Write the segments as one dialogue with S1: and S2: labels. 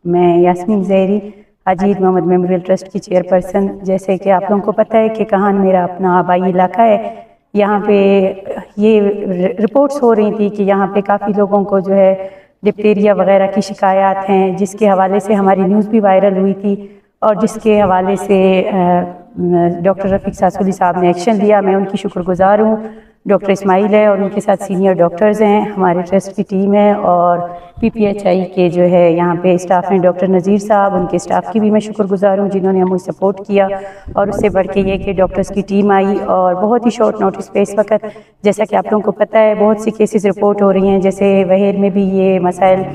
S1: मैं यास्मीन ज़हरी हाजी Eid Mohammad memorial trust की chairperson. जैसे कि आप लोगों को पता है कि कहान मेरा अपना आबाई इलाका है, यहाँ पे ये रिपोर्ट्स हो रही थी कि यहाँ पे काफ़ी लोगों को जो है डिप्थीरिया वगैरह की शिकायत हैं, जिसके हवाले से हमारी न्यूज़ भी वायरल हुई थी और जिसके हवाले से डॉक्टर रफ़ीक सासुली साहब ने एक्शन लिया। मैं उनकी शुक्रगुजार हूँ। डॉक्टर इस्माइल है और उनके साथ सीनियर डॉक्टर्स हैं, हमारे ट्रस्ट की टीम है और PPHI के जो है यहाँ पे स्टाफ हैं डॉक्टर नज़ीर साहब, उनके स्टाफ की भी मैं शुक्रगुजार हूँ जिन्होंने हमें सपोर्ट किया। और उससे बढ़ के ये कि डॉक्टर्स की टीम आई और बहुत ही शॉर्ट नोटिस पे इस वक्त जैसा कि आप लोगों को पता है बहुत सी केसेस रिपोर्ट हो रही हैं, जैसे वहेर में भी ये मसाइल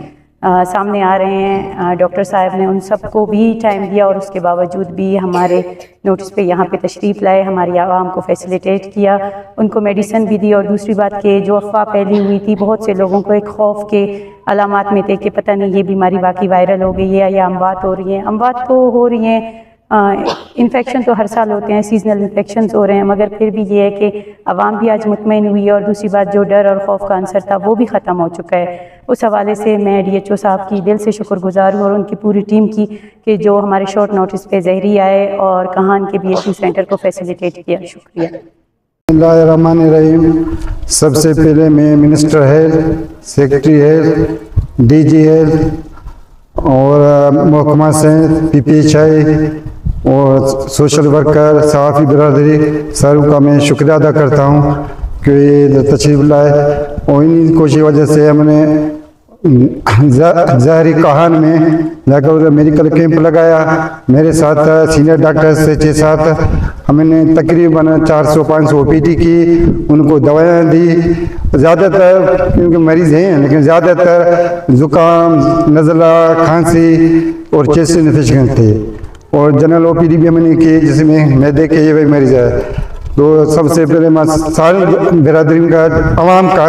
S1: सामने आ रहे हैं। डॉक्टर साहब ने उन सबको भी टाइम दिया और उसके बावजूद भी हमारे नोटिस पे यहाँ पे तशरीफ़ लाए, हमारी आवाम को फैसिलिटेट किया, उनको मेडिसिन भी दी। और दूसरी बात कि जो अफवाह फैली हुई थी, बहुत से लोगों को एक खौफ के अलामात में थे कि पता नहीं ये बीमारी वाकई वायरल हो गई है या अमवात हो रही हैं। अमवात तो हो रही हैं, इन्फेक्शन तो हर साल होते हैं, सीजनल इन्फेक्शन हो रहे हैं, मगर फिर भी ये है कि आवाम भी आज मुतमईन हुई है और दूसरी बात जो डर और खौफ का अंसर था वो भी ख़त्म हो चुका है। उस हवाले से मैं DHO साहब की दिल से शुक्रगुजार हूँ और उनकी पूरी टीम की कि जो हमारे शॉर्ट नोटिस पे ज़हरी आए और कहान के BHU सेंटर को फैसिलिटेट किया। शुक्रिया।
S2: बिस्मिल्लाहिर्रहमानिर्रहीम। सबसे पहले मैं minister health, secretary health, DG health और महकमा सेहत, PPHI और सोशल वर्कर, सहाफ़ी बिरादरी सारों का मैं शुक्रिया अदा करता हूँ कि तशरीफ़ लाए। और इन्हीं कोशिश की वजह से हमने ज़हरी कहान में जाकर मेडिकल कैंप लगाया। मेरे साथ सीनियर डॉक्टर से 6-7 हमने तकरीबन 400-500 OPD की, उनको दवाएं दी। ज़्यादातर क्योंकि मरीज़ हैं लेकिन ज़्यादातर ज़ुकाम, नज़ला, खांसी और चेस्ट इन्फेक्शन थे। और जनरल OPD भी हमने की जिसमें मैदे के ये मरीज़ है। तो सबसे पहले मैं सारी बिरादरी का, अवाम का,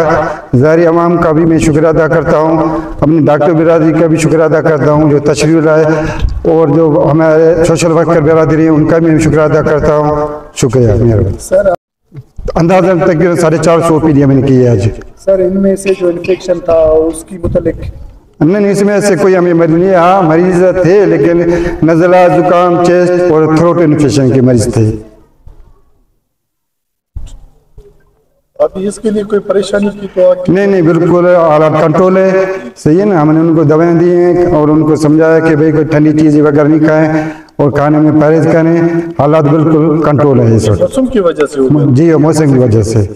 S2: ज़हरी अवाम का भी मैं शुक्रिया अदा करता हूँ। अपनी डॉक्टर बिरादरी का भी शुक्रिया अदा करता हूँ जो तशरीफ़ लाए, और जो हमारे सोशल वर्कर बिरादरी है उनका भी मैं शुक्रिया अदा करता हूँ। शुक्रिया। मेरा अंदाज़ा तकरीबन 450 OPD मैंने की है आज।
S3: सर, इनमें से जो इन्फेक्शन था उसकी मुतालिक
S2: नहीं, इसमें से कोई हमें मरीज नहीं, हाँ मरीज थे लेकिन नज़ला, जुकाम, चेस्ट और थ्रोट इन्फेक्शन के मरीज थे।
S3: अभी इसके लिए कोई परेशानी की तो
S2: नहीं, बिल्कुल हालात कंट्रोल है, सही है ना। हमने उनको दवाएं दी हैं और उनको समझाया कि भाई कोई ठंडी चीज़ वगैरह नहीं खाएं और खाने में परहेज करें। हालात बिल्कुल कंट्रोल है इस वक्त।
S3: मौसम की वजह से
S2: जी, मौसम की वजह से।